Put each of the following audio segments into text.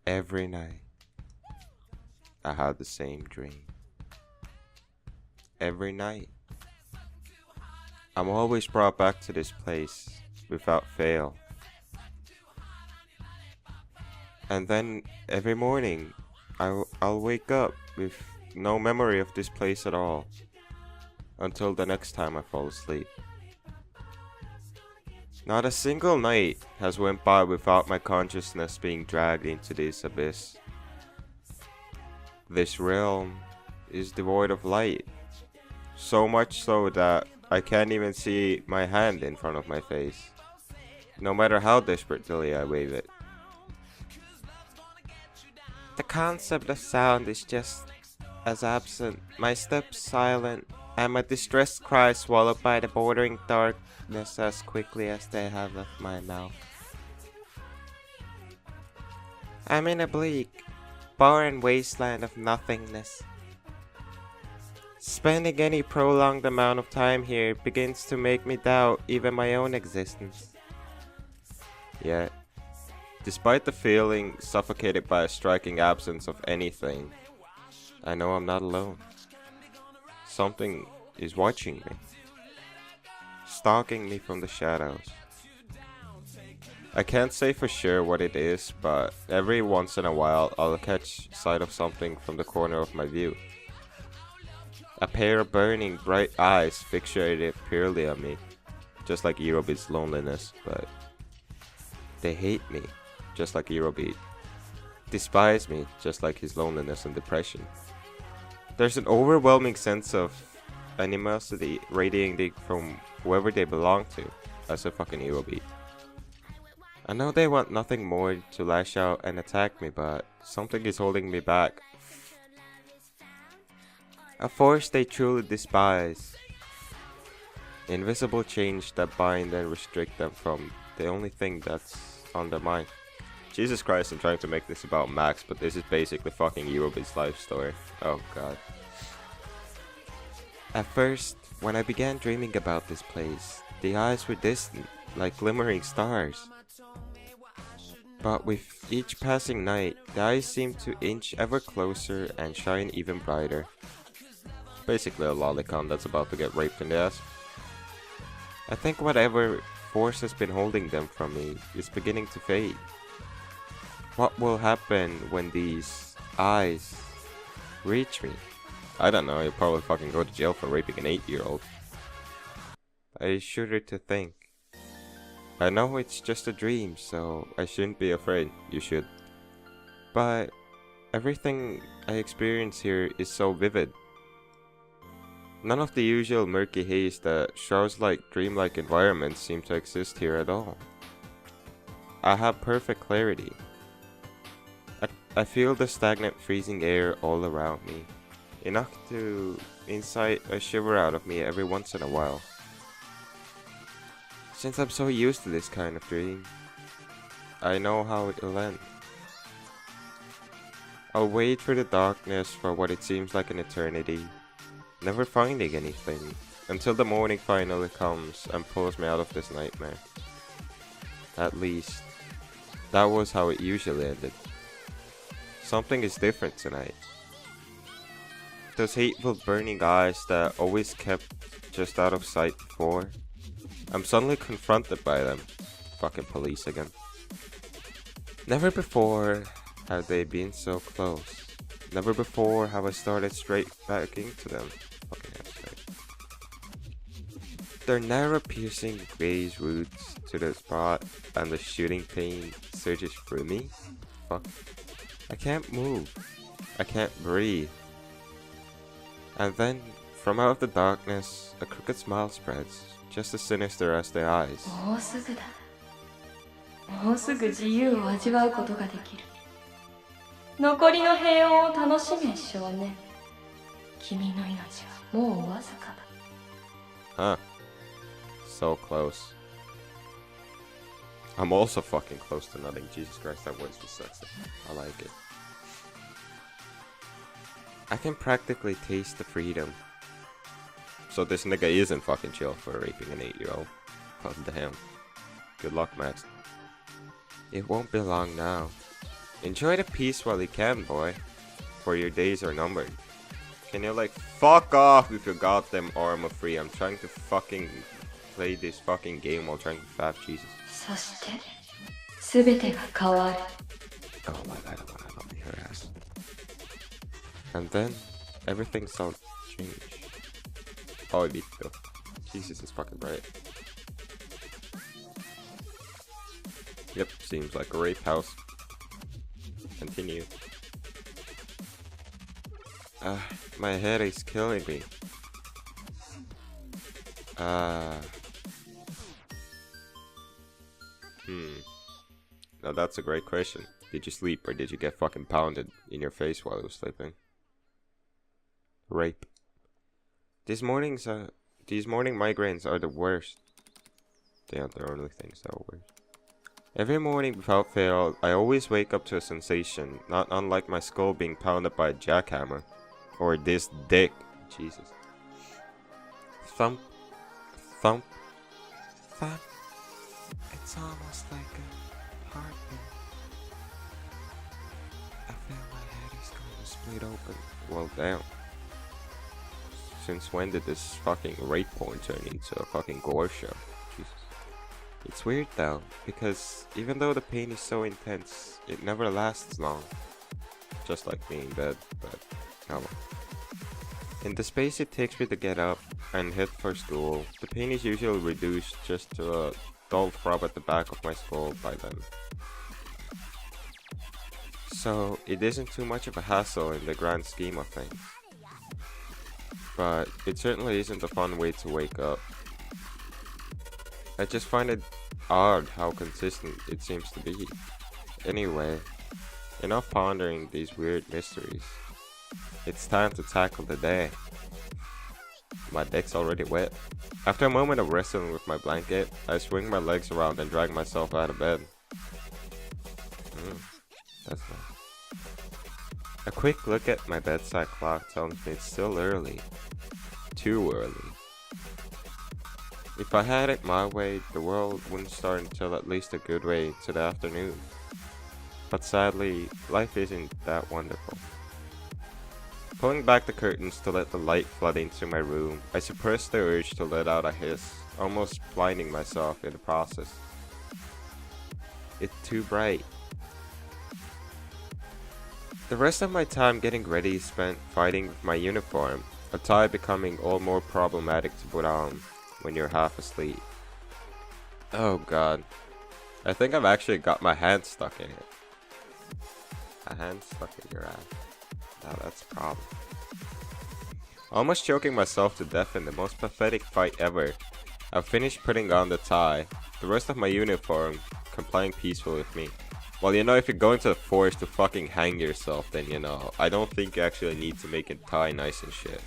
Every night, I had the same dream. Every night, I'm always brought back to this place without fail. And then every morning, I'll wake up with no memory of this place at all until the next time I fall asleep. Not a single night has went by without my consciousness being dragged into this abyss. This realm is devoid of light, so much so that I can't even see my hand in front of my face, no matter how desperately I wave it. The concept of sound is just as absent, my steps silent, and my distressed cries swallowed by the bordering darkness as quickly as they have left my mouth. I'm in a bleak, barren wasteland of nothingness. Spending any prolonged amount of time here begins to make me doubt even my own existence. Yet, despite the feeling suffocated by a striking absence of anything, I know I'm not alone. Something is watching me, stalking me from the shadows. I can't say for sure what it is, but every once in a while I'll catch sight of something from the corner of my view. A pair of burning bright eyes fixated purely on me, just like Eurobeat's loneliness, but they hate me, just like Eurobeat. Despise me, just like his loneliness and depression. There's an overwhelming sense of animosity radiating from whoever they belong to, as a fucking Eurobeat. I know they want nothing more to lash out and attack me, but something is holding me back. A force they truly despise. Invisible chains that bind and restrict them from the only thing that's on their mind. Jesus Christ, I'm trying to make this about Max, but this is basically fucking Eurobeat's life story. Oh god. At first, when I began dreaming about this place, the eyes were distant, like glimmering stars. But with each passing night, the eyes seemed to inch ever closer and shine even brighter. Basically a lolicon that's about to get raped in the ass. I think whatever force has been holding them from me is beginning to fade. What will happen when these eyes reach me? I don't know, you'll probably fucking go to jail for raping an 8-year-old. I shudder to think. I know it's just a dream, so I shouldn't be afraid. You should. But everything I experience here is so vivid. None of the usual murky haze that shrouds like dreamlike environments seem to exist here at all. I have perfect clarity. I feel the stagnant freezing air all around me, enough to incite a shiver out of me every once in a while. Since I'm so used to this kind of dream, I know how it'll end. I'll wait for the darkness for what it seems like an eternity, never finding anything, until the morning finally comes and pulls me out of this nightmare. At least, that was how it usually ended. Something is different tonight. Those hateful burning eyes that always kept just out of sight before, I'm suddenly confronted by them. Fucking police again. Never before have they been so close. Never before have I started straight back into them. Fucking abstract. Their narrow piercing gaze roots to the spot and the shooting pain surges through me. Fuck. I can't move. I can't breathe. And then, from out of the darkness, a crooked smile spreads, just as sinister as their eyes. もうすぐだ。もうすぐ自由を味わうことができる。残りの平穏を楽しめ少年。君の命はもうわずかだ。 Huh. So close. I'm also fucking close to nothing. Jesus Christ, that voice was sexy. I like it. I can practically taste the freedom. So this nigga isn't fucking chill for raping an 8-year-old. Oh damn. Good luck, Max. It won't be long now. Enjoy the peace while you can, boy. For your days are numbered. Can you like fuck off with your goddamn armor free? I'm trying to fucking play this fucking game while trying to fap Jesus. そして全てが変わる Oh my god, I love your ass. And then everything's all changed. Oh, Vito. Jesus is fucking right. Yep, seems like a rape house. Continue. My head is killing me. Now that's a great question. Did you sleep or did you get fucking pounded in your face while you were sleeping? Rape. These morning migraines are the worst. They aren't the only things that are worse. Every morning without fail, I always wake up to a sensation, not unlike my skull being pounded by a jackhammer. Or this dick. Jesus. Thump. Thump. Thump. It's almost like a heartbeat. I feel my head is going to split open. Well, damn. Since when did this fucking rape porn turn into a fucking gore show? Jesus. It's weird though, because even though the pain is so intense, it never lasts long. Just like being dead, but oh well. In the space it takes me to get up and head for school, the pain is usually reduced just to a dull throb at the back of my skull by then. So it isn't too much of a hassle in the grand scheme of things. But it certainly isn't a fun way to wake up. I just find it odd how consistent it seems to be. Anyway, enough pondering these weird mysteries. It's time to tackle the day. My dick's already wet. After a moment of wrestling with my blanket, I swing my legs around and drag myself out of bed. That's nice. A quick look at my bedside clock tells me it's still early. Too early. If I had it my way, the world wouldn't start until at least a good way into the afternoon. But sadly, life isn't that wonderful. Pulling back the curtains to let the light flood into my room, I suppress the urge to let out a hiss, almost blinding myself in the process. It's too bright. The rest of my time getting ready is spent fighting with my uniform, a tie becoming all more problematic to put on when you're half asleep. Oh god. I think I've actually got my hand stuck in it. A hand stuck in your ass. Now that's a problem. Almost choking myself to death in the most pathetic fight ever. I've finished putting on the tie, the rest of my uniform complying peacefully with me. Well, you know, if you're going to the forest to fucking hang yourself, then you know, I don't think you actually need to make it tie nice and shit.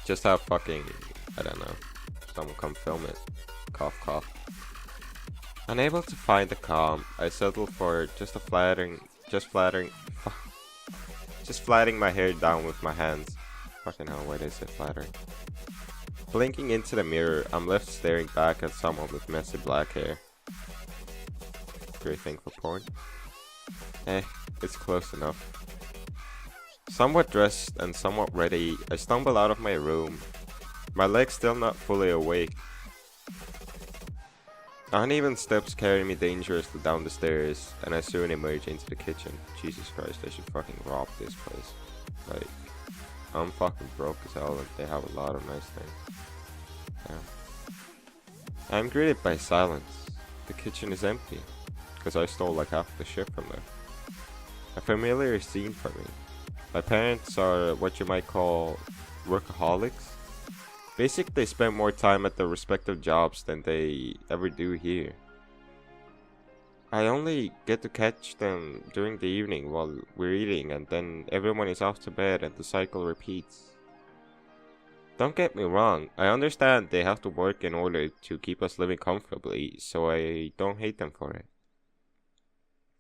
Just have fucking, I don't know, someone come film it. Cough cough. Unable to find the calm, I settle for just flattening my hair down with my hands. Fucking hell, why did I say flattering? Blinking into the mirror, I'm left staring back at someone with messy black hair. Great thing for porn. It's close enough. Somewhat dressed and somewhat ready, I stumble out of my room. My legs still not fully awake. Uneven steps carry me dangerously down the stairs, and I soon emerge into the kitchen. Jesus Christ, I should fucking rob this place. Like, I'm fucking broke as hell and they have a lot of nice things. Yeah. I'm greeted by silence. The kitchen is empty, because I stole like half the shit from there. A familiar scene for me. My parents are what you might call workaholics. Basically, they spend more time at their respective jobs than they ever do here. I only get to catch them during the evening while we're eating, and then everyone is off to bed and the cycle repeats. Don't get me wrong, I understand they have to work in order to keep us living comfortably, so I don't hate them for it.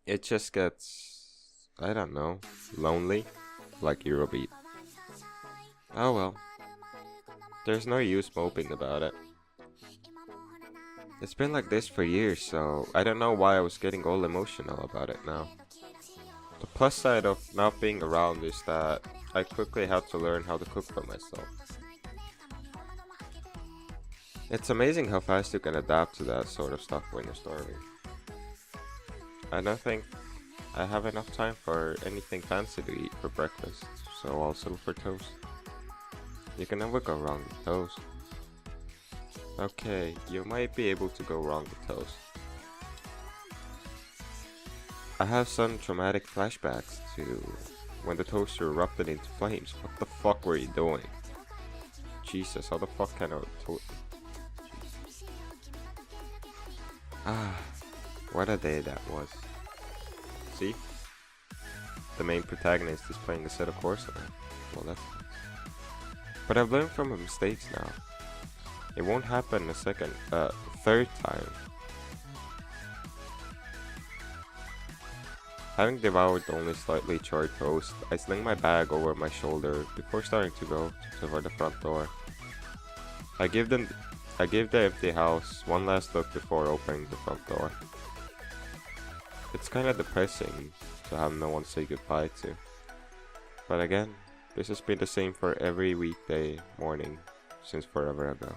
It just gets, I don't know, lonely, like Eurobeat. Oh well. There's no use moping about it. It's been like this for years, so I don't know why I was getting all emotional about it now. The plus side of not being around is that I quickly had to learn how to cook for myself. It's amazing how fast you can adapt to that sort of stuff when you're starving. I don't think I have enough time for anything fancy to eat for breakfast, so I'll settle for toast. You can never go wrong with toast. Okay, you might be able to go wrong with toast. I have some traumatic flashbacks to when the toaster erupted into flames. What the fuck were you doing? Jesus, how the fuck can I what a day that was. See? The main protagonist is playing a set of course on it. Well, that's nice. But I've learned from my mistakes now. It won't happen a third time. Having devoured only slightly charred toast, I sling my bag over my shoulder before starting to go toward the front door. I give the empty house one last look before opening the front door. It's kinda depressing to have no one to say goodbye to. But again, this has been the same for every weekday morning since forever ago.